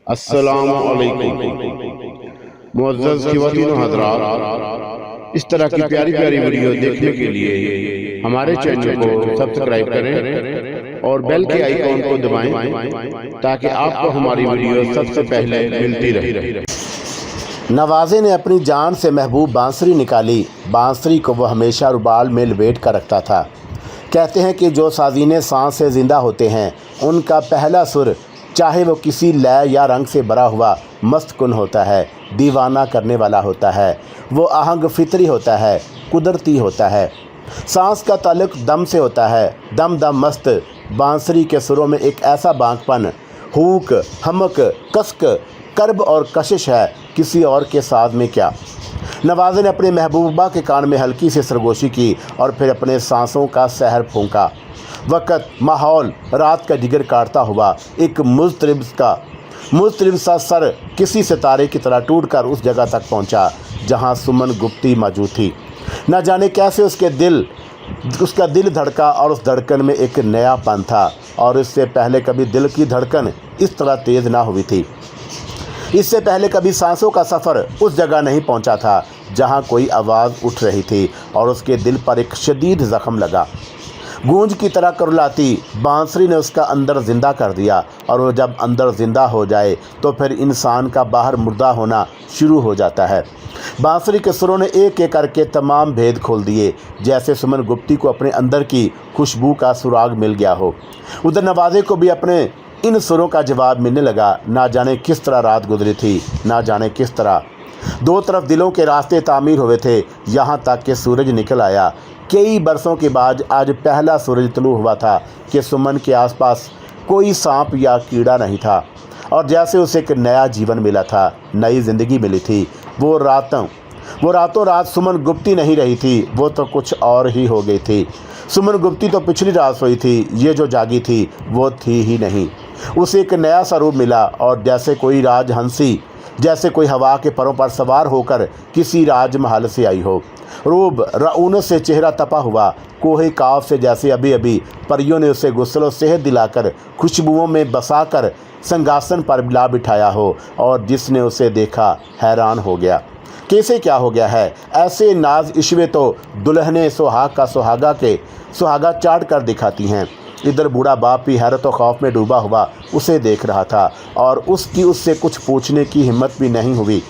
अस्सलामु अलैकुम मुअज़्ज़ज़ ख़वातीन व हज़रात, इस तरह की प्यारी प्यारी वीडियो देखने के लिए हमारे चैनल को सब्सक्राइब करें और बेल के आइकॉन को दबाएं ताकि आपको हमारी वीडियो सबसे पहले मिलती रहे। नवाज़े ने अपनी जान से महबूब बांसुरी निकाली। बांसुरी को वह हमेशा रुमाल में लपेट कर रखता था। कहते हैं कि जो साज़ीने सांस से ज़िंदा होते हैं उनका पहला सुर, चाहे वो किसी लय या रंग से भरा हुआ मस्तकुन होता है, दीवाना करने वाला होता है। वो आहंग फितरी होता है, कुदरती होता है। सांस का ताल्लुक दम से होता है। दम दम मस्त बांसुरी के सुरों में एक ऐसा बांकपन, हुक, हमक, कसक, कर्ब और कशिश है, किसी और के साथ में क्या। नवाज़े ने अपनी महबूबा के कान में हल्की सी सरगोशी की और फिर अपने सांसों का सहर फूंका। वक़्त, माहौल रात का जिगर काटता हुआ एक मुज़तरिब सा सर किसी सितारे की तरह टूटकर उस जगह तक पहुंचा जहां सुमन गुप्ती मौजूद थी। न जाने कैसे उसका दिल धड़का और उस धड़कन में एक नयापन था और इससे पहले कभी दिल की धड़कन इस तरह तेज़ ना हुई थी। इससे पहले कभी सांसों का सफ़र उस जगह नहीं पहुंचा था जहां कोई आवाज़ उठ रही थी और उसके दिल पर एक शदीद ज़ख्म लगा। गूंज की तरह कुरलाती बांसुरी ने उसका अंदर ज़िंदा कर दिया और वो जब अंदर ज़िंदा हो जाए तो फिर इंसान का बाहर मुर्दा होना शुरू हो जाता है। बांसुरी के सुरों ने एक एक करके तमाम भेद खोल दिए, जैसे सुमन गुप्ती को अपने अंदर की खुशबू का सुराग मिल गया हो। उधर नवाज़े को भी अपने इन सुरों का जवाब मिलने लगा। ना जाने किस तरह रात गुजरी थी, ना जाने किस तरह दो तरफ दिलों के रास्ते तामीर हुए थे, यहाँ तक कि सूरज निकल आया। कई बरसों के बाद आज पहला सूरज तुलू हुआ था कि सुमन के आसपास कोई सांप या कीड़ा नहीं था और जैसे उसे एक नया जीवन मिला था, नई ज़िंदगी मिली थी। वो रातों रात सुमन गुप्ती नहीं रही थी, वो तो कुछ और ही हो गई थी। सुमन गुप्ती तो पिछली रात सोई थी, ये जो जागी थी वो थी ही नहीं। उसे एक नया सा रूप मिला और जैसे कोई राजहंसी, जैसे कोई हवा के परों पर सवार होकर किसी राजमहल से आई हो। रूब रऊनत से चेहरा तपा हुआ, कोहे काफ से जैसे अभी अभी परियों ने उसे गुस्ल सेहत दिलाकर खुशबुओं में बसाकर संगासन पर ला बिठाया हो और जिसने उसे देखा हैरान हो गया। कैसे क्या हो गया है? ऐसे नाज इश्वे तो दुल्हने सुहाग का सुहागा चाट कर दिखाती हैं। इधर बूढ़ा बाप भी हैरत और खौफ में डूबा हुआ उसे देख रहा था और उससे कुछ पूछने की हिम्मत भी नहीं हुई।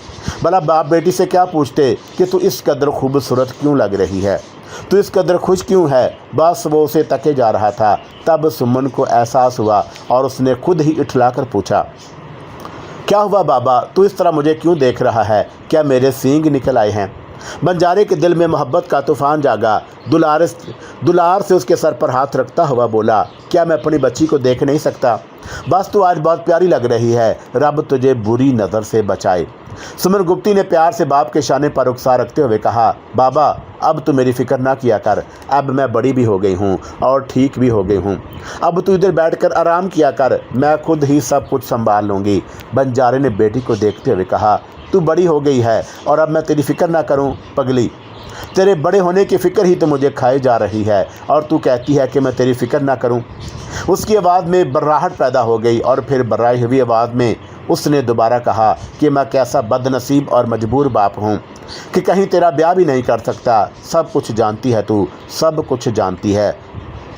भला बाप बेटी से क्या पूछते कि तू इस कदर खूबसूरत क्यों लग रही है, तू इस कदर खुश क्यों है। बस वो उसे तके जा रहा था। तब सुमन को एहसास हुआ और उसने खुद ही इठलाकर पूछा, क्या हुआ बाबा, तू इस तरह मुझे क्यों देख रहा है? क्या मेरे सींग निकल आए हैं? बंजारे के दिल में मोहब्बत का तूफ़ान जागा। दुलार से उसके सर पर हाथ रखता हुआ बोला, क्या मैं अपनी बच्ची को देख नहीं सकता? बस तू आज बहुत प्यारी लग रही है, रब तुझे बुरी नज़र से बचाए। सुमन गुप्ती ने प्यार से बाप के शाने पर रुखसा रखते हुए कहा, बाबा अब तू मेरी फ़िक्र ना किया कर, अब मैं बड़ी भी हो गई हूँ और ठीक भी हो गई हूँ। अब तू इधर बैठकर आराम किया कर, मैं खुद ही सब कुछ संभाल लूँगी। बंजारे ने बेटी को देखते हुए कहा, तू बड़ी हो गई है और अब मैं तेरी फ़िक्र ना करूं? पगली, तेरे बड़े होने की फ़िक्र ही तो मुझे खाई जा रही है और तू कहती है कि मैं तेरी फ़िक्र ना करूं। उसकी आवाज़ में बर्राहट पैदा हो गई और फिर बर्राई हुई आवाज़ में उसने दोबारा कहा कि मैं कैसा बदनसीब और मजबूर बाप हूं कि कहीं तेरा ब्याह भी नहीं कर सकता। सब कुछ जानती है तू, सब कुछ जानती है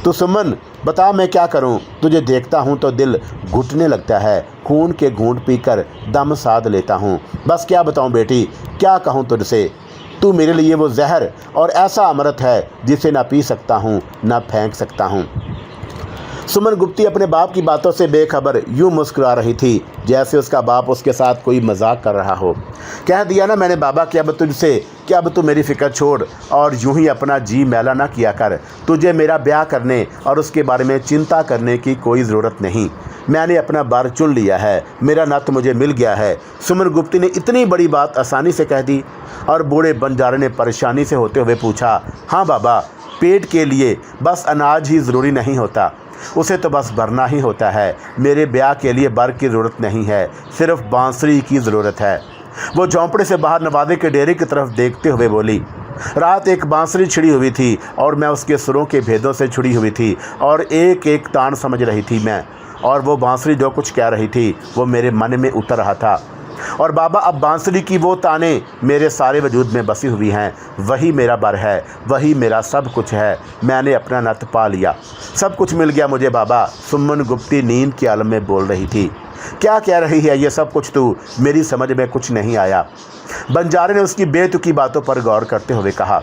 तो सुमन बता मैं क्या करूं? तुझे देखता हूं तो दिल घुटने लगता है, खून के घूंट पीकर दम साध लेता हूं। बस क्या बताऊं बेटी, क्या कहूं तुझसे? तू मेरे लिए वो जहर और ऐसा अमृत है जिसे ना पी सकता हूं ना फेंक सकता हूं। सुमन गुप्ती अपने बाप की बातों से बेखबर यूँ मुस्कुरा रही थी जैसे उसका बाप उसके साथ कोई मजाक कर रहा हो। कह दिया ना मैंने बाबा कि अब तुझसे कि अब तू मेरी फ़िक्र छोड़ और यूं ही अपना जी मैला ना किया कर। तुझे मेरा ब्याह करने और उसके बारे में चिंता करने की कोई ज़रूरत नहीं। मैंने अपना बार चुन लिया है, मेरा नत मुझे मिल गया है। सुमन गुप्ती ने इतनी बड़ी बात आसानी से कह दी और बूढ़े बंजारे ने परेशानी से होते हुए पूछा, हाँ बाबा, पेट के लिए बस अनाज ही ज़रूरी नहीं होता, उसे तो बस भरना ही होता है। मेरे ब्याह के लिए बर की ज़रूरत नहीं है, सिर्फ बांसुरी की ज़रूरत है। वो झोंपड़े से बाहर नवाज़े के डेरे की तरफ देखते हुए बोली, रात एक बांसुरी छिड़ी हुई थी और मैं उसके सुरों के भेदों से छुड़ी हुई थी और एक एक तान समझ रही थी मैं। और वो बांसुरी जो कुछ कह रही थी वो मेरे मन में उतर रहा था। और बाबा, अब बांसुरी की वो ताने मेरे सारे वजूद में बसी हुई हैं। वही मेरा बर है, वही मेरा सब कुछ है। मैंने अपना नत पा लिया, सब कुछ मिल गया मुझे बाबा। सुमन गुप्ती नींद के आलम में बोल रही थी। क्या कह रही है ये सब कुछ तू? मेरी समझ में कुछ नहीं आया। बंजारे ने उसकी बेतुकी बातों पर गौर करते हुए कहा,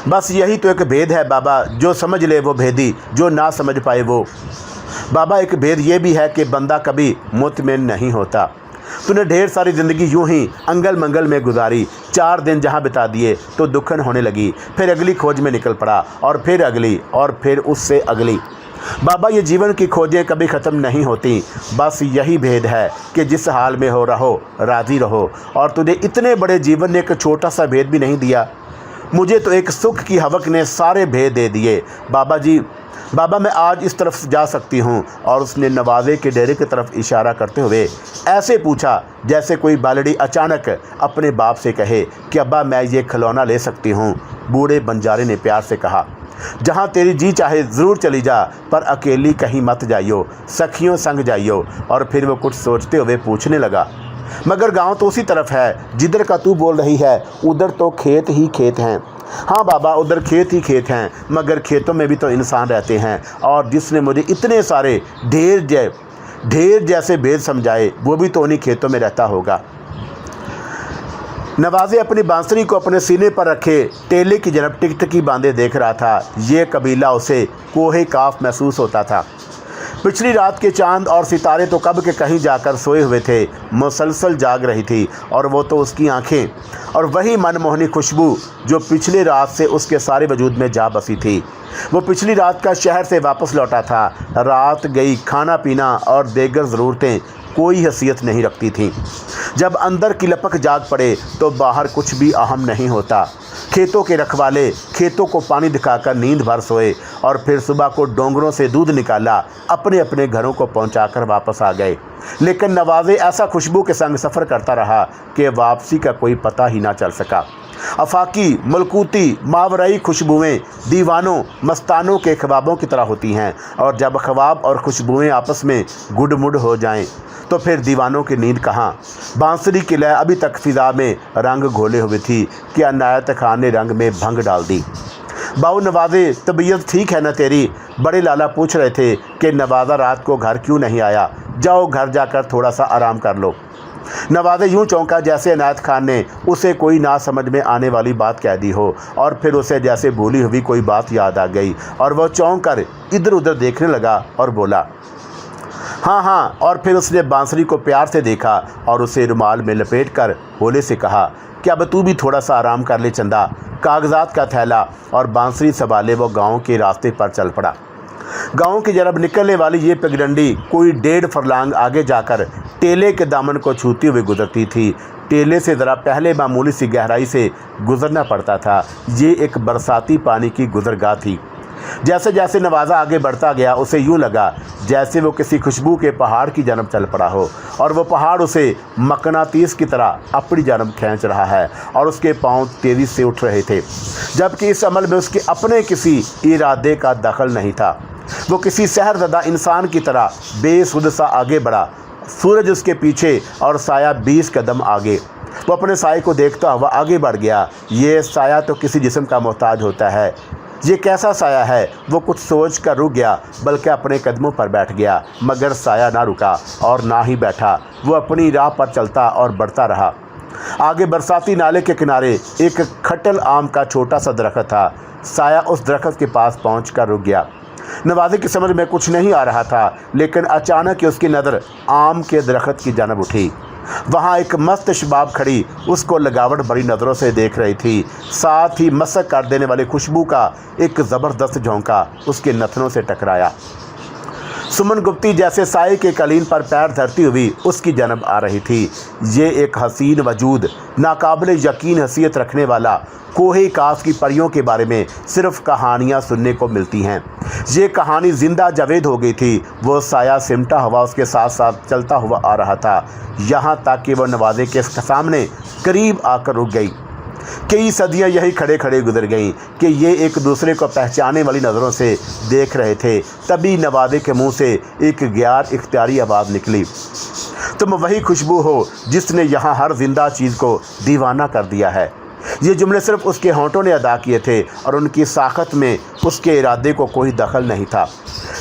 बस यही तो एक भेद है बाबा, जो समझ ले वो भेदी, जो ना समझ पाए वो। बाबा, एक भेद ये भी है कि बंदा कभी मुतमिन नहीं होता। तूने ढेर सारी ज़िंदगी यूं ही अंगल मंगल में गुजारी। 4 दिन जहां बिता दिए तो दुखन होने लगी, फिर अगली खोज में निकल पड़ा, और फिर अगली, और फिर उससे अगली। बाबा, ये जीवन की खोजें कभी ख़त्म नहीं होती। बस यही भेद है कि जिस हाल में हो रहो राज़ी रहो। और तुझे इतने बड़े जीवन ने एक छोटा सा भेद भी नहीं दिया। मुझे तो एक सुख की हवक ने सारे भेद दे दिए। बाबा जी, बाबा, मैं आज इस तरफ जा सकती हूँ? और उसने नवाजे के डेरे की तरफ इशारा करते हुए ऐसे पूछा जैसे कोई बालड़ी अचानक अपने बाप से कहे कि अब्बा, मैं ये खिलौना ले सकती हूँ? बूढ़े बंजारे ने प्यार से कहा, जहाँ तेरी जी चाहे ज़रूर चली जा, पर अकेली कहीं मत जाइयो, सखियों संग जाइयो। और फिर वो कुछ सोचते हुए पूछने लगा, मगर गांव तो उसी तरफ है जिधर का तू बोल रही है। उधर तो खेत ही खेत हैं। हाँ बाबा, उधर खेत ही खेत हैं, मगर खेतों में भी तो इंसान रहते हैं। और जिसने मुझे इतने सारे ढेर जैसे भेद समझाए, वो भी तो उन्हीं खेतों में रहता होगा। नवाजे अपनी बांसुरी को अपने सीने पर रखे टेले की जनब टिकटकी बांधे देख रहा था। ये कबीला उसे कोहे काफ महसूस होता था। पिछली रात के चांद और सितारे तो कब के कहीं जाकर सोए हुए थे। मुसलसल जाग रही थी, और वो तो उसकी आंखें, और वही मनमोहनी खुशबू जो पिछली रात से उसके सारे वजूद में जा बसी थी। वो पिछली रात का शहर से वापस लौटा था। रात गई, खाना पीना और देगर ज़रूरतें कोई हैसियत नहीं रखती थीं। जब अंदर की लपक जाग पड़े तो बाहर कुछ भी अहम नहीं होता। खेतों के रखवाले खेतों को पानी दिखाकर नींद भर सोए, और फिर सुबह को डोंगरों से दूध निकाला, अपने अपने घरों को पहुंचाकर वापस आ गए। लेकिन नवाजे ऐसा खुशबू के संग सफ़र करता रहा कि वापसी का कोई पता ही ना चल सका। अफाकी, मलकूती, मावराई खुशबुएं दीवानों मस्तानों के ख्वाबों की तरह होती हैं, और जब ख्वाब और खुशबुएं आपस में गुडमुड हो जाएं तो फिर दीवानों की नींद कहाँ। बांसुरी की लय अभी तक फिजा में रंग घोले हुए थी कि अनायत खान ने रंग में भंग डाल दी। बाऊ नवाजे, तबीयत ठीक है ना तेरी? बड़े लाला पूछ रहे थे कि नवाजा रात को घर क्यों नहीं आया। जाओ घर जाकर थोड़ा सा आराम कर लो। नवाजे यूं चौंका जैसे अनायत खान ने उसे कोई ना समझ में आने वाली बात कह दी हो, और फिर उसे जैसे भूली हुई कोई बात याद आ गई, और वह चौंक कर इधर उधर देखने लगा और बोला, हाँ। और फिर उसने बांसुरी को प्यार से देखा और उसे रुमाल में लपेट कर होले से कहा कि अब तू भी थोड़ा सा आराम कर ले चंदा। कागजात का थैला और बांसुरी संभाले वो गांव के रास्ते पर चल पड़ा। गांव की तरफ निकलने वाली ये पगडंडी कोई 1.5 फरलांग आगे जाकर टेले के दामन को छूती हुई गुजरती थी। टेले से ज़रा पहले मामूली सी गहराई से गुजरना पड़ता था। ये एक बरसाती पानी की गुजरगाह थी। जैसे जैसे नवाजा आगे बढ़ता गया उसे यूं लगा जैसे वो किसी खुशबू के पहाड़ की जानब चल पड़ा हो, और वो पहाड़ उसे मकनातीस की तरह अपनी जानब खींच रहा है, और उसके पांव तेज़ी से उठ रहे थे, जबकि इस अमल में उसके अपने किसी इरादे का दखल नहीं था। वो किसी सहरज़दा इंसान की तरह बेसुध सा आगे बढ़ा। सूरज उसके पीछे और साया 20 कदम आगे। वो अपने साए को देखता हुआ आगे बढ़ गया। ये साया तो किसी जिस्म का मोहताज होता है। ये कैसा साया है? वो कुछ सोच कर रुक गया, बल्कि अपने कदमों पर बैठ गया, मगर साया ना रुका और ना ही बैठा। वो अपनी राह पर चलता और बढ़ता रहा। आगे बरसाती नाले के किनारे एक खटल आम का छोटा सा दरख्त था। साया उस दरख्त के पास पहुँच कर रुक गया। नवाजे की समझ में कुछ नहीं आ रहा था, लेकिन अचानक ही उसकी नज़र आम के दरख्त की जानब उठी। वहाँ एक मस्त शबाब खड़ी उसको लगावट भरी नज़रों से देख रही थी। साथ ही मसक कर देने वाली खुशबू का एक ज़बरदस्त झोंका उसके नथनों से टकराया। सुमन गुप्ती जैसे साए के कालीन पर पैर धरती हुई उसकी जानब आ रही थी। ये एक हसीन वजूद, नाकाबिले यकीन हैसियत रखने वाला, कोहे काफ की परियों के बारे में सिर्फ कहानियाँ सुनने को मिलती हैं। ये कहानी जिंदा जावेद हो गई थी। वो साया सिमटा हुआ उसके साथ साथ चलता हुआ आ रहा था, यहाँ तक कि वह नवाजे के सामने करीब आकर रुक गई। कई सदियां यही खड़े खड़े गुजर गईं कि ये एक दूसरे को पहचानने वाली नज़रों से देख रहे थे। तभी नवाज़े के मुंह से एक गैर इख्तियारी आवाज़ निकली, तुम वही खुशबू हो जिसने यहाँ हर जिंदा चीज़ को दीवाना कर दिया है। ये जुमले सिर्फ उसके होंठों ने अदा किए थे और उनकी साखत में उसके इरादे को कोई दखल नहीं था।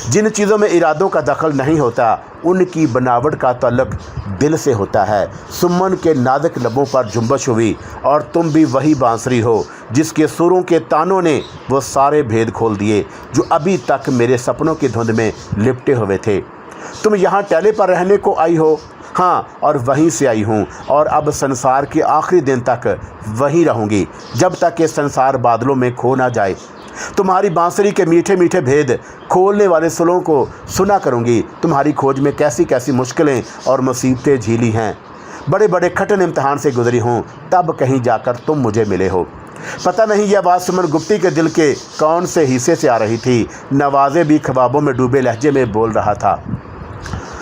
जिन चीज़ों में इरादों का दखल नहीं होता उनकी बनावट का ताल्लुक दिल से होता है। सुमन के नाजुक लबों पर जुम्बश हुई, और तुम भी वही बांसुरी हो जिसके सुरों के तानों ने वो सारे भेद खोल दिए जो अभी तक मेरे सपनों की धुंध में लिपटे हुए थे। तुम यहाँ टेले पर रहने को आई हो? हाँ, और वहीं से आई हूँ, और अब संसार के आखिरी दिन तक वहीं रहूँगी, जब तक ये संसार बादलों में खो ना जाए। तुम्हारी बांसुरी के मीठे मीठे भेद खोलने वाले सुरों को सुना करूँगी। तुम्हारी खोज में कैसी कैसी मुश्किलें और मुसीबतें झीली हैं। बड़े बड़े कठिन इम्तहान से गुजरी हूँ, तब कहीं जाकर तुम मुझे मिले हो। पता नहीं यह बात सुमन गुप्ती के दिल के कौन से हिस्से से आ रही थी। नवाज़े भी ख्वाबों में डूबे लहजे में बोल रहा था,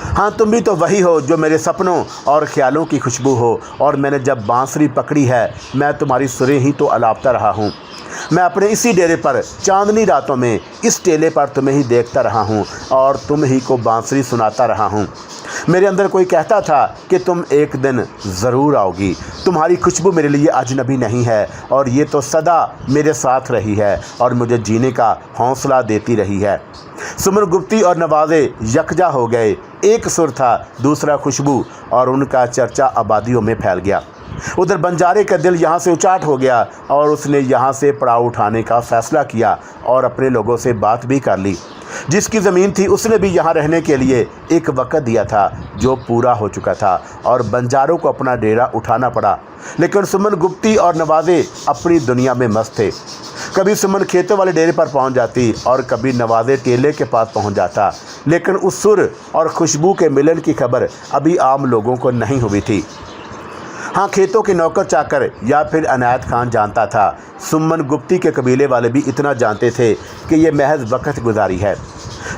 हाँ, तुम भी तो वही हो जो मेरे सपनों और ख्यालों की खुशबू हो, और मैंने जब बांसुरी पकड़ी है मैं तुम्हारी सुरें ही तो अलापता रहा हूँ। मैं अपने इसी डेरे पर चांदनी रातों में इस टेले पर तुम्हें ही देखता रहा हूँ और तुम ही को बांसुरी सुनाता रहा हूँ। मेरे अंदर कोई कहता था कि तुम एक दिन ज़रूर आओगी। तुम्हारी खुशबू मेरे लिए अजनबी नहीं है, और ये तो सदा मेरे साथ रही है और मुझे जीने का हौसला देती रही है। सुमन गुप्ती और नवाज़े यकजा हो गए। एक सुर था, दूसरा खुशबू, और उनका चर्चा आबादियों में फैल गया। उधर बंजारे का दिल यहाँ से उचाट हो गया और उसने यहाँ से पड़ाव उठाने का फ़ैसला किया और अपने लोगों से बात भी कर ली। जिसकी ज़मीन थी उसने भी यहाँ रहने के लिए एक वक़्त दिया था जो पूरा हो चुका था, और बंजारों को अपना डेरा उठाना पड़ा। लेकिन सुमन गुप्ती और नवाज़े अपनी दुनिया में मस्त थे। कभी सुमन खेतों वाले डेरे पर पहुँच जाती और कभी नवाज़े टेले के पास पहुँच जाता, लेकिन उस सुर और खुशबू के मिलन की खबर अभी आम लोगों को नहीं हुई थी। हाँ, खेतों के नौकर चाकर या फिर अनायत खान जानता था। सुमन गुप्ती के कबीले वाले भी इतना जानते थे कि ये महज वक्त गुजारी है।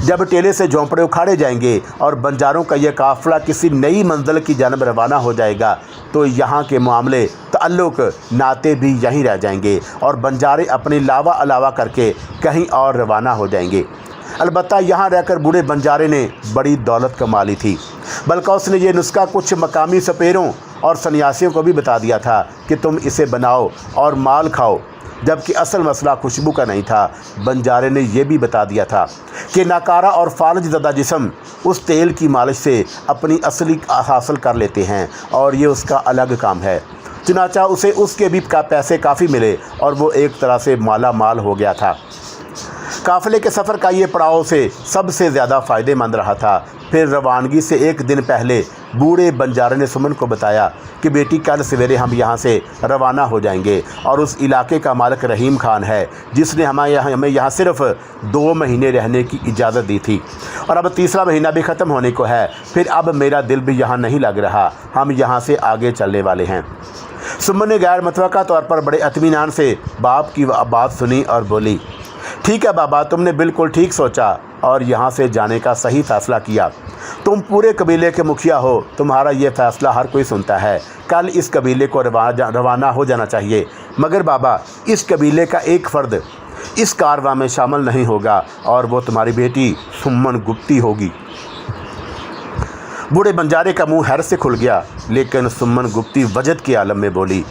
जब टेले से झोंपड़े उखाड़े जाएंगे और बंजारों का यह काफ़िला किसी नई मंजिल की जानब रवाना हो जाएगा, तो यहाँ के मामले ताल्लुक़ नाते भी यहीं रह जाएंगे और बंजारे अपनी लावा अलावा करके कहीं और रवाना हो जाएंगे। अलबत्ता यहाँ रहकर बूढ़े बंजारे ने बड़ी दौलत कमा ली थी, बल्कि उसने ये नुस्खा कुछ मकामी सपेरों और सन्यासियों को भी बता दिया था कि तुम इसे बनाओ और माल खाओ, जबकि असल मसला खुशबू का नहीं था। बंजारे ने यह भी बता दिया था कि नाकारा और फालज ज़दा जिस्म उस तेल की मालिश से अपनी असली हासिल कर लेते हैं और ये उसका अलग काम है। चुनाचा उसे उसके भी पैसे काफ़ी मिले और वो एक तरह से माला माल हो गया था। काफ़िले के सफ़र का ये पड़ाव से सबसे ज़्यादा फ़ायदेमंद रहा था। फिर रवानगी से एक दिन पहले बूढ़े बंजारे ने सुमन को बताया कि बेटी, कल सवेरे हम यहाँ से रवाना हो जाएंगे, और उस इलाके का मालिक रहीम खान है जिसने हमें यहाँ सिर्फ 2 महीने रहने की इजाज़त दी थी, और अब तीसरा महीना भी ख़त्म होने को है। फिर अब मेरा दिल भी यहाँ नहीं लग रहा, हम यहाँ से आगे चलने वाले हैं। सुमन ने गैर मुतवक्का तौर पर बड़े इत्मीनान से बाप की बात सुनी और बोली, ठीक है बाबा, तुमने बिल्कुल ठीक सोचा और यहाँ से जाने का सही फ़ैसला किया। तुम पूरे कबीले के मुखिया हो, तुम्हारा ये फ़ैसला हर कोई सुनता है। कल इस कबीले को रवाना हो जाना चाहिए, मगर बाबा, इस कबीले का एक फ़र्द इस कारवां में शामिल नहीं होगा, और वो तुम्हारी बेटी सुमन गुप्ती होगी। बूढ़े बंजारे का मुंह हैरत से खुल गया, लेकिन सुमन गुप्ती वजद के आलम में बोली,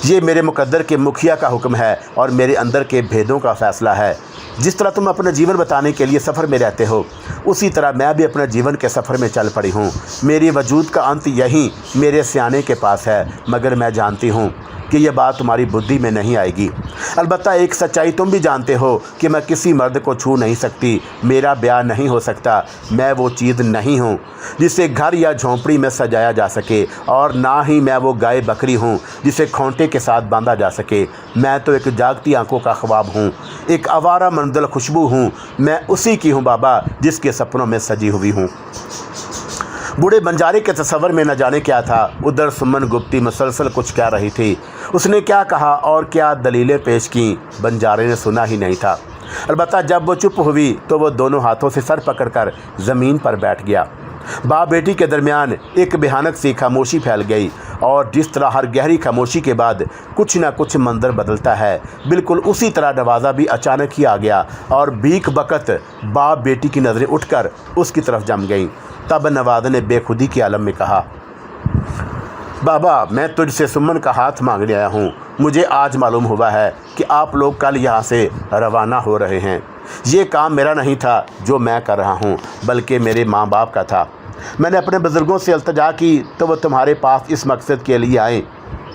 ये मेरे मुकद्दर के मुखिया का हुक्म है और मेरे अंदर के भेदों का फ़ैसला है। जिस तरह तुम अपना जीवन बताने के लिए सफ़र में रहते हो, उसी तरह मैं भी अपने जीवन के सफ़र में चल पड़ी हूँ। मेरी वजूद का अंत यहीं मेरे सियाने के पास है, मगर मैं जानती हूँ कि यह बात तुम्हारी बुद्धि में नहीं आएगी। अलबत्ता एक सच्चाई तुम भी जानते हो कि मैं किसी मर्द को छू नहीं सकती, मेरा ब्याह नहीं हो सकता। मैं वो चीज़ नहीं हूँ जिसे घर या झोंपड़ी में सजाया जा सके, और ना ही मैं वो गाय बकरी हूँ जिसे खोंटे के साथ बांधा जा सके। मैं तो एक जागती आंखों का ख्वाब हूँ, एक आवारा मंजिल खुशबू हूँ। मैं उसी की हूँ बाबा, जिसके सपनों में सजी हुई हूँ। बूढ़े बंजारे के तस्वर में न जाने क्या था। उधर सुमन गुप्ती मुसलसल कुछ कह रही थी। उसने क्या कहा और क्या दलीलें पेश की, बंजारे ने सुना ही नहीं था। अलबत्ता जब वो चुप हुई तो वो दोनों हाथों से सर पकड़कर ज़मीन पर बैठ गया। बाप बेटी के दरमियान एक भयानक सी खामोशी फैल गई और जिस तरह हर गहरी खामोशी के बाद कुछ ना कुछ मंजर बदलता है, बिल्कुल उसी तरह नवाज़ा भी अचानक ही आ गया और भीख बकत बाप बेटी की नज़रें उठकर उसकी तरफ जम गईं। तब नवाज़ा ने बेखुदी के आलम में कहा, बाबा मैं तुझसे सुमन का हाथ मांगने आया हूँ। मुझे आज मालूम हुआ है कि आप लोग कल यहाँ से रवाना हो रहे हैं। ये काम मेरा नहीं था जो मैं कर रहा हूँ, बल्कि मेरे माँ बाप का था। मैंने अपने बुज़ुर्गों से इल्तिजा की तो वो तुम्हारे पास इस मकसद के लिए आए,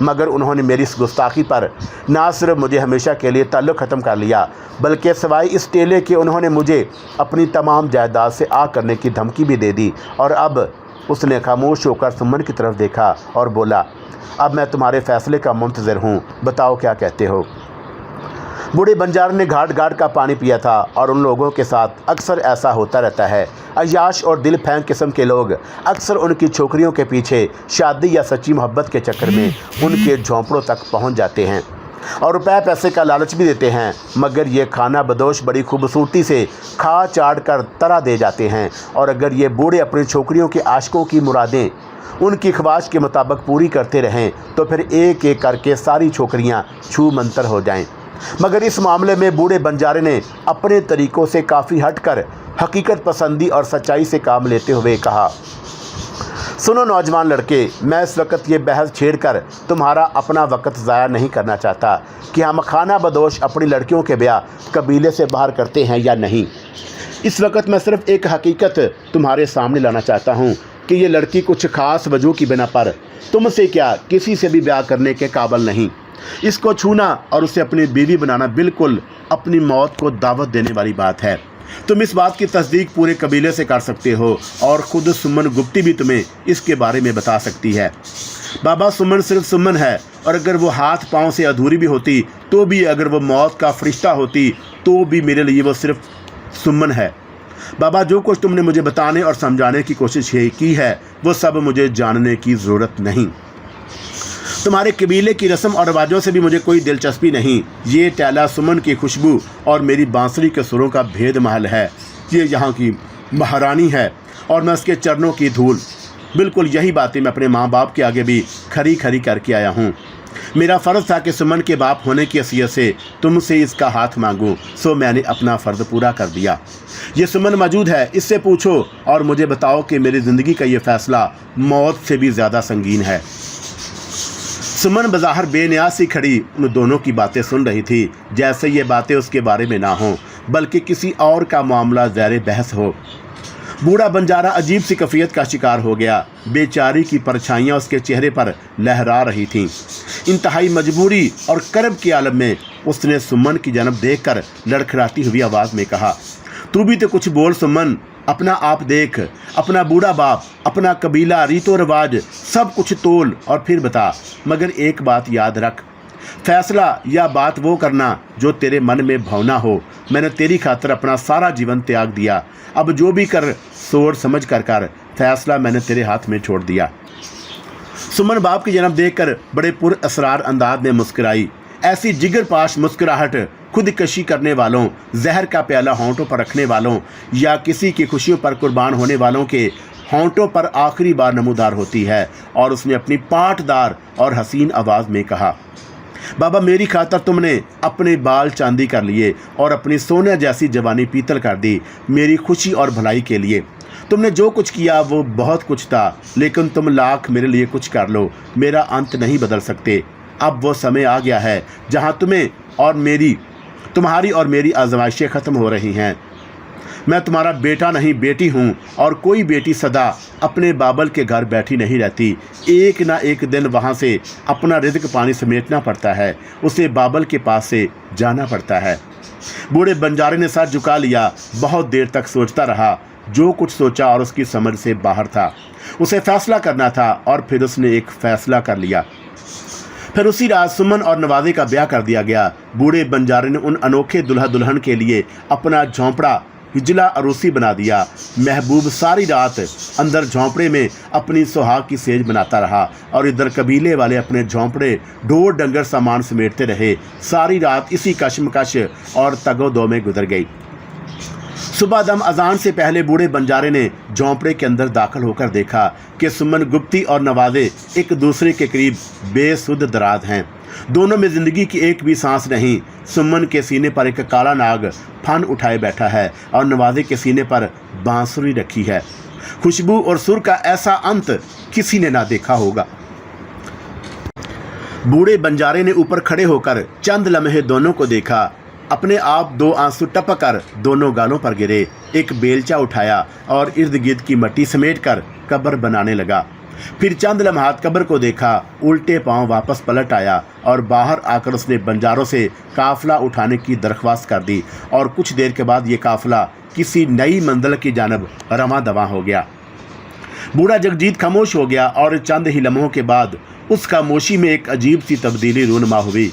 मगर उन्होंने मेरी इस गुस्ताखी पर ना सिर्फ मुझे हमेशा के लिए ताल्लुक़ ख़त्म कर लिया, बल्कि सिवाय इस टेले के उन्होंने मुझे अपनी तमाम जायदाद से आग करने की धमकी भी दे दी। और अब उसने खामोश होकर सुमन की तरफ देखा और बोला, अब मैं तुम्हारे फ़ैसले का मुंतज़िर हूँ, बताओ क्या कहते हो। बूढ़े बंजार ने घाट घाट का पानी पिया था और उन लोगों के साथ अक्सर ऐसा होता रहता है। अय्याश और दिल फेंक किस्म के लोग अक्सर उनकी छोकरियों के पीछे शादी या सच्ची मोहब्बत के चक्कर में उनके झोंपड़ों तक पहुंच जाते हैं और रुपए पैसे का लालच भी देते हैं, मगर ये खाना बदोश बड़ी खूबसूरती से खा चाट कर तरा दे जाते हैं। और अगर ये बूढ़े अपनी छोकरियों के आशिकों की मुरादें उनकी ख्वाहिश के मुताबिक पूरी करते रहें तो फिर एक एक करके सारी छोकरियां छू मंतर हो जाएं। मगर इस मामले में बूढ़े बंजारे ने अपने तरीक़ों से काफ़ी हटकर हकीकत पसंदी और सच्चाई से काम लेते हुए कहा, सुनो नौजवान लड़के, मैं इस वक्त ये बहस छेड़कर तुम्हारा अपना वक्त ज़ाया नहीं करना चाहता कि हम खाना बदोश अपनी लड़कियों के ब्याह कबीले से बाहर करते हैं या नहीं। इस वक्त मैं सिर्फ एक हकीकत तुम्हारे सामने लाना चाहता हूँ कि ये लड़की कुछ ख़ास वजह की बिना पर तुमसे क्या किसी से भी ब्याह करने के काबिल नहीं। इसको छूना और उसे अपनी बीवी बनाना बिल्कुल अपनी मौत को दावत देने वाली बात है। तुम इस बात की तस्दीक पूरे कबीले से कर सकते हो और ख़ुद सुमन गुप्ती भी तुम्हें इसके बारे में बता सकती है। बाबा सुमन सिर्फ सुमन है और अगर वो हाथ पाँव से अधूरी भी होती तो भी, अगर वो मौत का फरिश्ता होती तो भी मेरे लिए वो सिर्फ सुमन है। बाबा जो कुछ तुमने मुझे बताने और समझाने की कोशिश की है वो सब मुझे जानने की ज़रूरत नहीं। तुम्हारे कबीले की रस्म और रिवाजों से भी मुझे कोई दिलचस्पी नहीं। ये टैला सुमन की खुशबू और मेरी बांसुरी के सुरों का भेद महल है। ये यहाँ की महारानी है और मैं उसके चरणों की धूल। बिल्कुल यही बातें मैं अपने माँ बाप के आगे भी खरी खरी करके आया हूँ। मेरा फ़र्ज़ था कि सुमन के बाप होने की हैसियत से तुमसे इसका हाथ मांगूं, सो मैंने अपना फ़र्ज़ पूरा कर दिया। ये सुमन मौजूद है, इससे पूछो और मुझे बताओ कि मेरी ज़िंदगी का ये फ़ैसला मौत से भी ज़्यादा संगीन है। सुमन बज़ाहिर बेनियाज सी खड़ी उन दोनों की बातें सुन रही थी, जैसे ये बातें उसके बारे में ना हों बल्कि किसी और का मामला ज़ैर बहस हो। बूढ़ा बंजारा अजीब सी कैफियत का शिकार हो गया। बेचारी की परछाइयाँ उसके चेहरे पर लहरा रही थीं। इंतहाई मजबूरी और कर्ब के आलम में उसने सुमन की जानब देखकर लड़खड़ाती हुई आवाज़ में कहा, तू भी तो कुछ बोल सुमन, अपना आप देख, अपना बूढ़ा बाप, अपना कबीला, रीतो रिवाज सब कुछ तोल और फिर बता। मगर एक बात याद रख, फैसला या बात वो करना जो तेरे मन में भावना हो। मैंने तेरी खातर अपना सारा जीवन त्याग दिया, अब जो भी कर सोच समझ कर फैसला मैंने तेरे हाथ में छोड़ दिया। सुमन बाप की जन्म देखकर बड़े पुर असरार अंदाज में मुस्कुराई। ऐसी जिगर पाश मुस्कुराहट खुदकशी करने वालों, जहर का प्याला होंठों पर रखने वालों या किसी की खुशियों पर कुर्बान होने वालों के होंठों पर आखिरी बार नमूदार होती है। और उसने अपनी पाटदार और हसीन आवाज़ में कहा, बाबा मेरी खातर तुमने अपने बाल चांदी कर लिए और अपनी सोने जैसी जवानी पीतल कर दी। मेरी खुशी और भलाई के लिए तुमने जो कुछ किया वो बहुत कुछ था, लेकिन तुम लाख मेरे लिए कुछ कर लो, मेरा अंत नहीं बदल सकते। अब वो समय आ गया है जहाँ तुम्हारी और मेरी आजमाइशें ख़त्म हो रही हैं। मैं तुम्हारा बेटा नहीं बेटी हूँ और कोई बेटी सदा अपने बाबल के घर बैठी नहीं रहती। एक ना एक दिन वहाँ से अपना रिज़्क पानी समेटना पड़ता है, उसे बाबल के पास से जाना पड़ता है। बूढ़े बंजारे ने सर झुका लिया। बहुत देर तक सोचता रहा। जो कुछ सोचा और उसकी समझ से बाहर था। उसे फैसला करना था और फिर उसने एक फ़ैसला कर लिया। फिर उसी रात सुमन और नवाज़े का ब्याह कर दिया गया। बूढ़े बंजारे ने उन अनोखे दुल्हा दुल्हन के लिए अपना झोंपड़ा हिजला अरूसी बना दिया। महबूब सारी रात अंदर झोंपड़े में अपनी सुहाग की सेज बनाता रहा और इधर कबीले वाले अपने झोंपड़े ढोर डंगर सामान समेटते रहे। सारी रात इसी कशमकश और तगोदो में गुजर गई। सुबह दम अजान से पहले बूढ़े बंजारे ने झोंपड़े के अंदर दाखिल होकर देखा कि सुमन गुप्ती और नवाजे एक दूसरे के करीब बेसुध दराज हैं। दोनों में जिंदगी की एक भी सांस नहीं। सुमन के सीने पर एक काला नाग फन उठाए बैठा है और नवाजे के सीने पर बांसुरी रखी है। खुशबू और सुर का ऐसा अंत किसी ने ना देखा होगा। बूढ़े बंजारे ने ऊपर खड़े होकर चंद लम्हे दोनों को देखा। अपने आप दो आंसू टपक कर दोनों गालों पर गिरे। एक बेलचा उठाया और इर्द गिर्द की मिट्टी समेट कर कब्र बनाने लगा। फिर चंद लम्हात कब्र को देखा, उल्टे पांव वापस पलट आया और बाहर आकर उसने बंजारों से काफिला उठाने की दरख्वास्त कर दी। और कुछ देर के बाद ये काफिला किसी नई मंजिल की जानब रवां दवा हो गया। बूढ़ा जगजीत खामोश हो गया और चंद ही लम्हों के बाद उस खामोशी में एक अजीब सी तब्दीली रूनुमा हुई।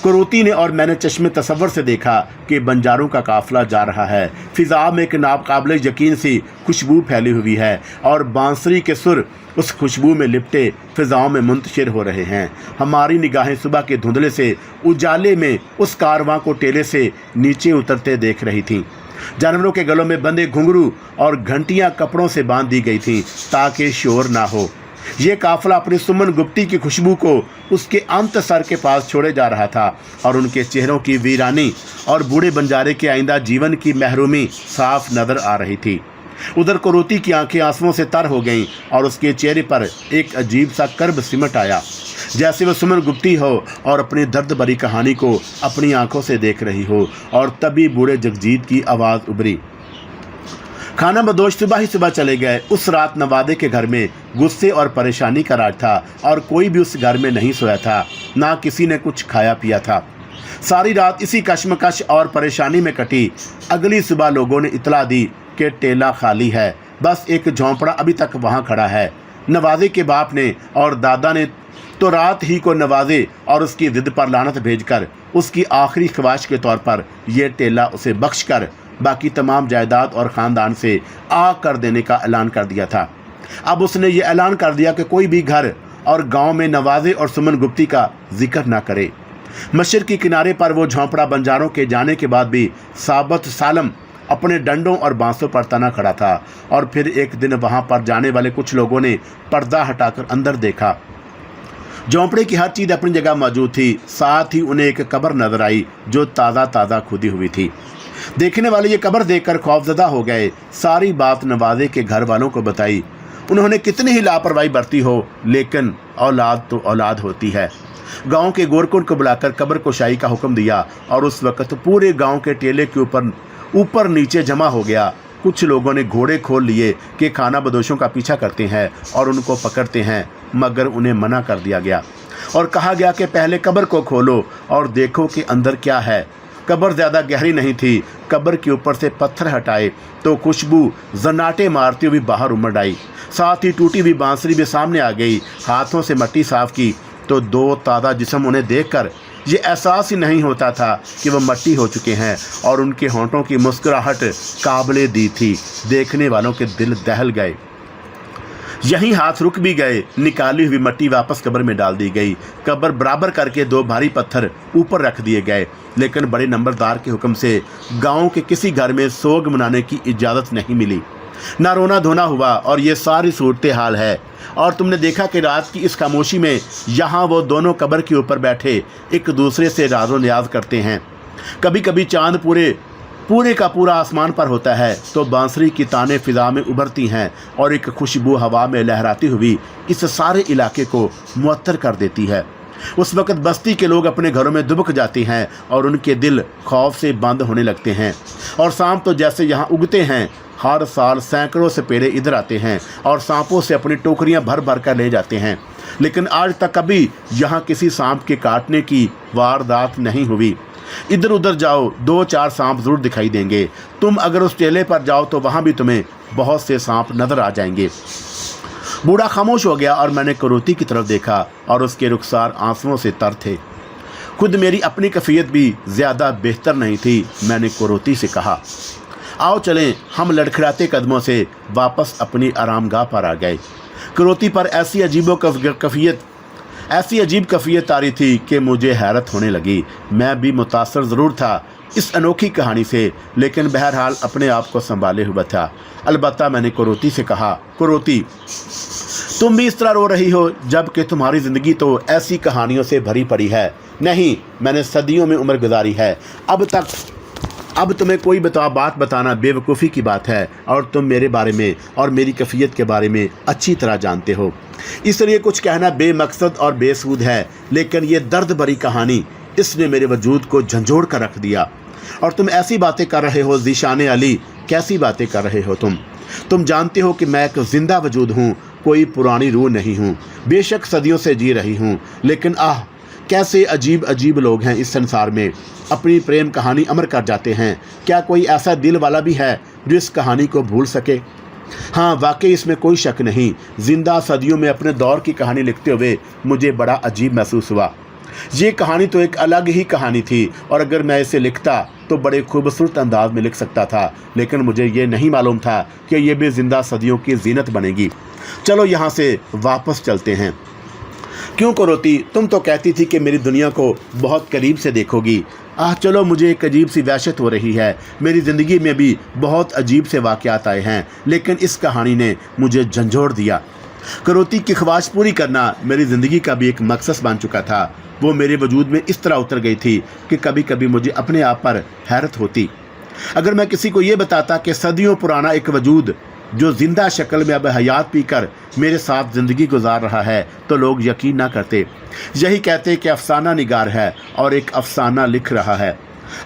कुरोती ने और मैंने चश्मे तसव्वुर से देखा कि बंजारों का काफिला जा रहा है। फिजा में एक नाकाबिल यकीन सी खुशबू फैली हुई है और बांसुरी के सुर उस खुशबू में लिपटे फिजाओं में मुंतशिर हो रहे हैं। हमारी निगाहें सुबह के धुंधले से उजाले में उस कारवां को टेले से नीचे उतरते देख रही थीं। जानवरों के गलों में बंधे घुंघरू और घंटियां कपड़ों से बांध दी गई थीं ताकि शोर ना हो। ये काफिला अपनी सुमन गुप्ती की खुशबू को उसके अंत सर के पास छोड़े जा रहा था और उनके चेहरों की वीरानी और बूढ़े बंजारे के आइंदा जीवन की महरूमी साफ नजर आ रही थी। उधर कुरोती की आंखें आंसुओं से तर हो गईं और उसके चेहरे पर एक अजीब सा कर्ब सिमट आया, जैसे वह सुमन गुप्ती हो और अपनी दर्द भरी कहानी को अपनी आंखों से देख रही हो। और तभी बूढ़े जगजीत की आवाज़ उभरी। खाना बदोश सुबह ही सुबह चले गए। उस रात नवाजे के घर में गुस्से और परेशानी का राज था और कोई भी उस घर में नहीं सोया था, ना किसी ने कुछ खाया पिया था। सारी रात इसी कश्मकश और परेशानी में कटी। अगली सुबह लोगों ने इतला दी कि टेला खाली है, बस एक झोंपड़ा अभी तक वहाँ खड़ा है। नवाजे के बाप ने और दादा ने तो रात ही को नवाजे और उसकी जिद पर लानत भेजकर उसकी आखिरी ख्वाहिश के तौर पर यह टेला उसे बख्श कर बाकी तमाम जायदाद और ख़ानदान से आग कर देने का ऐलान कर दिया था। अब उसने ये ऐलान कर दिया कि कोई भी घर और गांव में नवाजे और सुमन गुप्ती का जिक्र ना करे। मशरिकी किनारे पर वो झोंपड़ा बंजारों के जाने के बाद भी साबत सालम अपने डंडों और बांसों पर तना खड़ा था। और फिर एक दिन वहाँ पर जाने वाले कुछ लोगों ने पर्दा हटाकर अंदर देखा। झोंपड़े की हर चीज़ अपनी जगह मौजूद थी। साथ ही उन्हें एक कब्र नजर आई जो ताज़ा खुदी हुई थी। देखने वाले ये कब्र देखकर खौफजदा हो गए। सारी बात नवाजे के घर वालों को बताई। उन्होंने कितनी ही लापरवाही बरती हो, लेकिन औलाद तो औलाद होती है। गांव के गोरकुंड को बुलाकर कब्र कुशाई का हुक्म दिया और उस वक्त पूरे गांव के टेले के ऊपर नीचे जमा हो गया। कुछ लोगों ने घोड़े खोल लिए कि खाना बदोशों का पीछा करते हैं और उनको पकड़ते हैं, मगर उन्हें मना कर दिया गया और कहा गया कि पहले कब्र को खोलो और देखो कि अंदर क्या है। कब्र ज़्यादा गहरी नहीं थी। कब्र के ऊपर से पत्थर हटाए तो खुशबू जन्नाटे मारती हुई बाहर उमड़ आई। साथ ही टूटी हुई बांसुरी भी सामने आ गई। हाथों से मिट्टी साफ की तो दो ताज़ा जिस्म उन्हें देखकर ये एहसास ही नहीं होता था कि वह मिट्टी हो चुके हैं और उनके होंठों की मुस्कुराहट काबिले दी थी। देखने वालों के दिल दहल गए। यहीं हाथ रुक भी गए। निकाली हुई मिट्टी वापस कब्र में डाल दी गई। कब्र बराबर करके दो भारी पत्थर ऊपर रख दिए गए, लेकिन बड़े नंबरदार के हुक्म से गांव के किसी घर में सोग मनाने की इजाज़त नहीं मिली। ना रोना धोना हुआ और ये सारी सूरत हाल है। और तुमने देखा कि रात की इस खामोशी में यहाँ वो दोनों कब्र के ऊपर बैठे एक दूसरे से राज़ो न्याज करते हैं। कभी कभी चाँद पूरे का पूरा आसमान पर होता है तो बांसुरी की ताने फिजा में उभरती हैं और एक खुशबू हवा में लहराती हुई इस सारे इलाके को मुअत्तर कर देती है। उस वक़्त बस्ती के लोग अपने घरों में दुबक जाते हैं और उनके दिल खौफ से बंद होने लगते हैं। और सांप तो जैसे यहाँ उगते हैं। हर साल सैकड़ों से पेड़े इधर आते हैं और सांपों से अपनी टोकरियाँ भर भर कर ले जाते हैं, लेकिन आज तक कभी यहाँ किसी सांप के काटने की वारदात नहीं हुई। इधर उधर जाओ, 2-4 सांप जरूर दिखाई देंगे। तुम अगर उस टेले पर जाओ तो वहाँ भी तुम्हें बहुत से सांप नजर आ जाएंगे। बूढ़ा खामोश हो गया और मैंने कुरोती की तरफ देखा और उसके रुखसार आंसुओं से तर थे। खुद मेरी अपनी कैफियत भी ज़्यादा बेहतर नहीं थी। मैंने कुरोती से कहा, आओ चलें। हम लड़खड़ाते कदमों से वापस अपनी आरामगाह पर आ गए। कुरोती पर ऐसी अजीब कफ़ियत आ रही थी कि मुझे हैरत होने लगी। मैं भी मुतासर ज़रूर था इस अनोखी कहानी से, लेकिन बहरहाल अपने आप को संभाले हुआ था। अलबत्ता मैंने कुरोती से कहा, कुरोती तुम भी इस तरह रो रही हो जबकि तुम्हारी ज़िंदगी तो ऐसी कहानियों से भरी पड़ी है। नहीं, मैंने सदियों में उम्र गुजारी है, अब तुम्हें कोई बात बताना बेवकूफ़ी की बात है, और तुम मेरे बारे में और मेरी कैफियत के बारे में अच्छी तरह जानते हो, इसलिए कुछ कहना बेमकसद और बेसूद है। लेकिन ये दर्द भरी कहानी, इसने मेरे वजूद को झंझोड़ कर रख दिया। और तुम ऐसी बातें कर रहे हो ज़ीशान अली, कैसी बातें कर रहे हो तुम जानते हो कि मैं एक जिंदा वजूद हूँ, कोई पुरानी रूह नहीं हूँ। बेशक सदियों से जी रही हूँ, लेकिन कैसे अजीब अजीब लोग हैं इस संसार में, अपनी प्रेम कहानी अमर कर जाते हैं। क्या कोई ऐसा दिल वाला भी है जो इस कहानी को भूल सके? हाँ, वाकई इसमें कोई शक नहीं। जिंदा सदियों में अपने दौर की कहानी लिखते हुए मुझे बड़ा अजीब महसूस हुआ। ये कहानी तो एक अलग ही कहानी थी, और अगर मैं इसे लिखता तो बड़े खूबसूरत अंदाज में लिख सकता था, लेकिन मुझे ये नहीं मालूम था कि ये भी जिंदा सदियों की जीनत बनेगी। चलो यहाँ से वापस चलते हैं। क्यों कुरोती, तुम तो कहती थी कि मेरी दुनिया को बहुत करीब से देखोगी। चलो, मुझे एक अजीब सी वहशत हो रही है। मेरी ज़िंदगी में भी बहुत अजीब से वाक़यात आए हैं, लेकिन इस कहानी ने मुझे झंझोड़ दिया। कुरोती की ख्वाहिश पूरी करना मेरी ज़िंदगी का भी एक मकसद बन चुका था। वो मेरे वजूद में इस तरह उतर गई थी कि कभी कभी मुझे अपने आप पर हैरत होती। अगर मैं किसी को ये बताता कि सदियों पुराना एक वजूद जो जिंदा शक्ल में अब हयात पीकर मेरे साथ ज़िंदगी गुजार रहा है, तो लोग यकीन ना करते। यही कहते कि अफसाना निगार है और एक अफसाना लिख रहा है।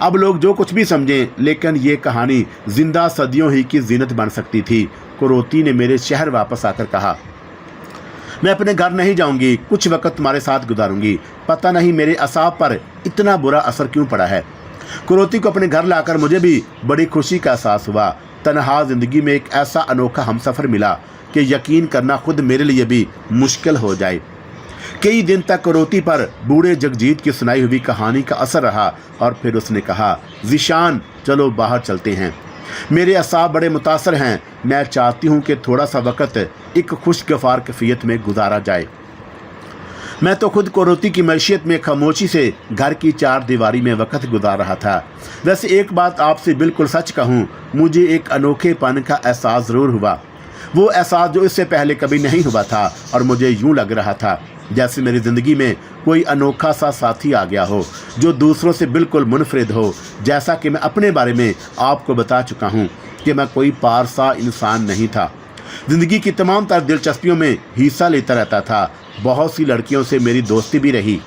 अब लोग जो कुछ भी समझें, लेकिन ये कहानी जिंदा सदियों ही की जीनत बन सकती थी। कुरोती ने मेरे शहर वापस आकर कहा, मैं अपने घर नहीं जाऊंगी, कुछ वक्त तुम्हारे साथ गुजारूंगी। पता नहीं मेरे असाब पर इतना बुरा असर क्यों पड़ा है। कुरोती को अपने घर लाकर मुझे भी बड़ी खुशी का एहसास हुआ। तन्हा ज़िंदगी में एक ऐसा अनोखा हमसफ़र मिला कि यकीन करना खुद मेरे लिए भी मुश्किल हो जाए। कई दिन तक कुरोती पर बूढ़े जगजीत की सुनाई हुई कहानी का असर रहा, और फिर उसने कहा, ज़ीशान चलो बाहर चलते हैं, मेरे असाब बड़े मुतासर हैं। मैं चाहती हूँ कि थोड़ा सा वक्त एक खुशगवार कैफियत में गुजारा जाए। मैं तो खुद कुरोती की मैशियत में खामोशी से घर की चार दीवारी में वक्त गुजार रहा था। वैसे एक बात आपसे बिल्कुल सच कहूँ, मुझे एक अनोखेपन का एहसास ज़रूर हुआ। वो एहसास जो इससे पहले कभी नहीं हुआ था, और मुझे यूँ लग रहा था जैसे मेरी ज़िंदगी में कोई अनोखा सा साथी आ गया हो जो दूसरों से बिल्कुल मुनफरिद हो। जैसा कि मैं अपने बारे में आपको बता चुका हूँ कि मैं कोई पारसा इंसान नहीं था। ज़िंदगी की तमाम तर दिलचस्पियों में हिस्सा लेता रहता था। बहुत सी लड़कियों से मेरी दोस्ती भी रही।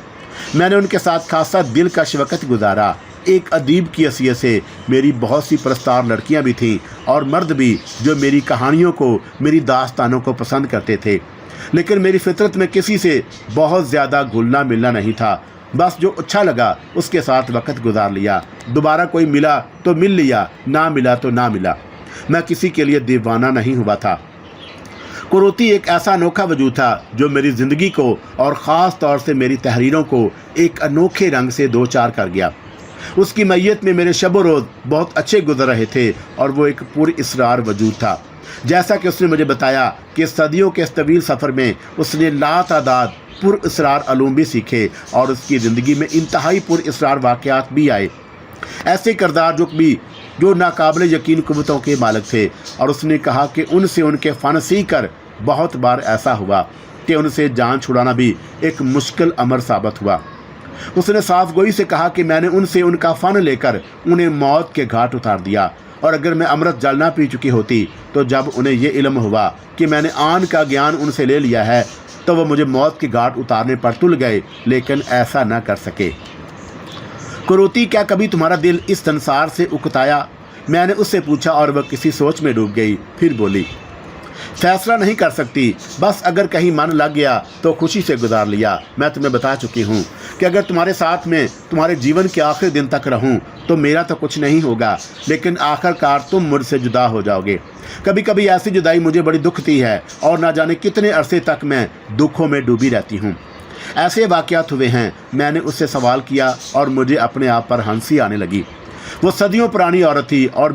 मैंने उनके साथ खासा दिलकश वक्त गुजारा। एक अदीब की हैसियत से मेरी बहुत सी प्रस्तार लड़कियां भी थीं, और मर्द भी जो मेरी कहानियों को, मेरी दास्तानों को पसंद करते थे। लेकिन मेरी फितरत में किसी से बहुत ज़्यादा घुलना मिलना नहीं था। बस जो अच्छा लगा उसके साथ वक्त गुजार लिया। दोबारा कोई मिला तो मिल लिया, ना मिला तो ना मिला। मैं किसी के लिए दीवाना नहीं हुआ था। कुरोती एक ऐसा अनोखा वजूद था जो मेरी ज़िंदगी को और ख़ास तौर से मेरी तहरीरों को एक अनोखे रंग से दो चार कर गया। उसकी मैयत में मेरे शब रोज़ बहुत अच्छे गुजर रहे थे, और वो एक पुरअसरार वजूद था। जैसा कि उसने मुझे बताया कि सदियों के इस तवील सफ़र में उसने लातादाद पुरअसरार अलूम भी सीखे, और उसकी ज़िंदगी में इंतहाई पुरअसरार वाक़यात भी आए। ऐसे किरदार जो नाकाबिल यकीन क़ुव्वतों के मालिक थे। और उसने कहा कि उनसे उनके फ़न सीख कर बहुत बार ऐसा हुआ कि उनसे जान छुड़ाना भी एक मुश्किल अमर साबित हुआ। उसने साफ गोई से कहा कि मैंने उनसे उनका फ़न लेकर उन्हें मौत के घाट उतार दिया, और अगर मैं अमृत जल ना पी चुकी होती तो जब उन्हें ये इल्म हुआ कि मैंने आन का ज्ञान उनसे ले लिया है, तो वह मुझे मौत के घाट उतारने पर तुल गए, लेकिन ऐसा न कर सके। कुरोती, क्या कभी तुम्हारा दिल इस संसार से उकताया? मैंने उससे पूछा, और वह किसी सोच में डूब गई। फिर बोली, फैसला नहीं कर सकती, बस अगर कहीं मन लग गया तो खुशी से गुजार लिया। मैं तुम्हें बता चुकी हूँ कि अगर तुम्हारे साथ में तुम्हारे जीवन के आखिरी दिन तक रहूँ तो मेरा तो कुछ नहीं होगा, लेकिन आखिरकार तुम मुझसे जुदा हो जाओगे। कभी कभी ऐसी जुदाई मुझे बड़ी दुखती है, और ना जाने कितने अरसे तक मैं दुखों में डूबी रहती हूँ। ऐसे वाक़यात हुए हैं। मैंने उससे सवाल किया, और मुझे अपने आप पर हंसी आने लगी। वो सदियों पुरानी औरत थी और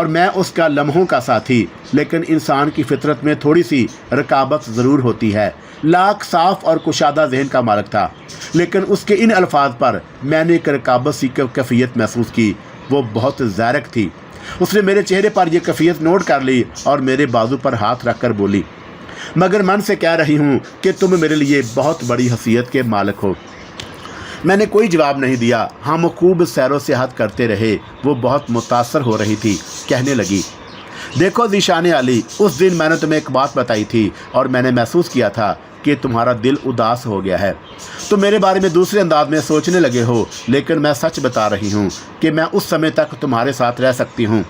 मैं उसका लम्हों का साथी। लेकिन इंसान की फितरत में थोड़ी सी रकाबत ज़रूर होती है। लाख साफ और कुशादा जहन का मालिक था, लेकिन उसके इन अल्फाज पर मैंने एक रकाबत सी कैफियत महसूस की। वो बहुत ज़ायरक थी। उसने मेरे चेहरे पर यह कैफियत नोट कर ली और मेरे बाजू पर हाथ रख कर बोली, मगर मन से कह रही हूँ कि तुम मेरे लिए बहुत बड़ी हैसियत के मालिक हो। मैंने कोई जवाब नहीं दिया। हम खूब सैरो सेहत करते रहे। वो बहुत मुतासर हो रही थी। कहने लगी, देखो ज़ीशान अली, उस दिन मैंने तुम्हें एक बात बताई थी और मैंने महसूस किया था कि तुम्हारा दिल उदास हो गया है। तुम मेरे बारे में दूसरे अंदाज में सोचने लगे हो, लेकिन मैं सच बता रही हूँ कि मैं उस समय तक तुम्हारे साथ रह सकती हूँ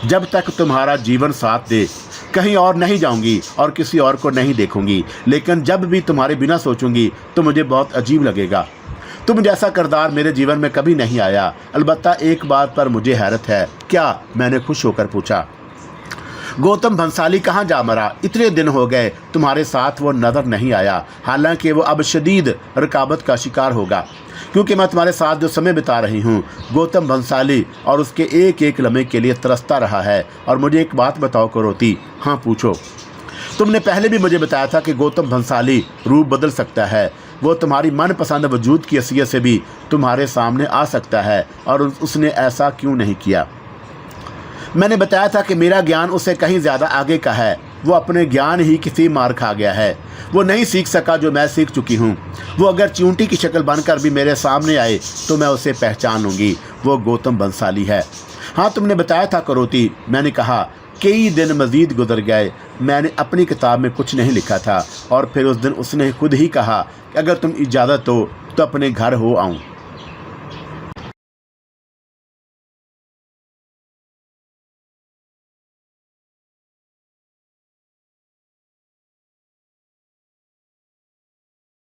जब तक तुम्हारा जीवन साथ दे। कहीं और नहीं जाऊंगी और किसी और को नहीं देखूंगी, लेकिन जब भी तुम्हारे बिना सोचूंगी तो मुझे बहुत अजीब लगेगा। तुम जैसा किरदार मेरे जीवन में कभी नहीं आया। अलबत्ता एक बात पर मुझे हैरत है। क्या? मैंने खुश होकर पूछा। गौतम भंसाली कहाँ जा मरा? इतने दिन हो गए तुम्हारे साथ वो नज़र नहीं आया। हालांकि वो अब शदीद रकाबत का शिकार होगा, क्योंकि मैं तुम्हारे साथ जो समय बिता रही हूँ गौतम भंसाली और उसके एक एक लम्हे के लिए तरसता रहा है। और मुझे एक बात बताओ करोती। हाँ पूछो। तुमने पहले भी मुझे बताया था कि गौतम भंसाली रूप बदल सकता है। वो तुम्हारी मनपसंद वजूद की हैसियत से भी तुम्हारे सामने आ सकता है, और उसने ऐसा क्यों नहीं किया? मैंने बताया था कि मेरा ज्ञान उससे कहीं ज़्यादा आगे का है। वो अपने ज्ञान ही किसी मार खा गया है। वो नहीं सीख सका जो मैं सीख चुकी हूँ। वो अगर चींटी की शक्ल बनकर भी मेरे सामने आए तो मैं उसे पहचान लूँगी। वो गौतम भंसाली है। हाँ तुमने बताया था करोती। मैंने कहा। कई दिन मज़ीद गुजर गए। मैंने अपनी किताब में कुछ नहीं लिखा था, और फिर उस दिन उसने खुद ही कहा कि अगर तुम इजाज़त हो तो अपने घर हो आऊँ।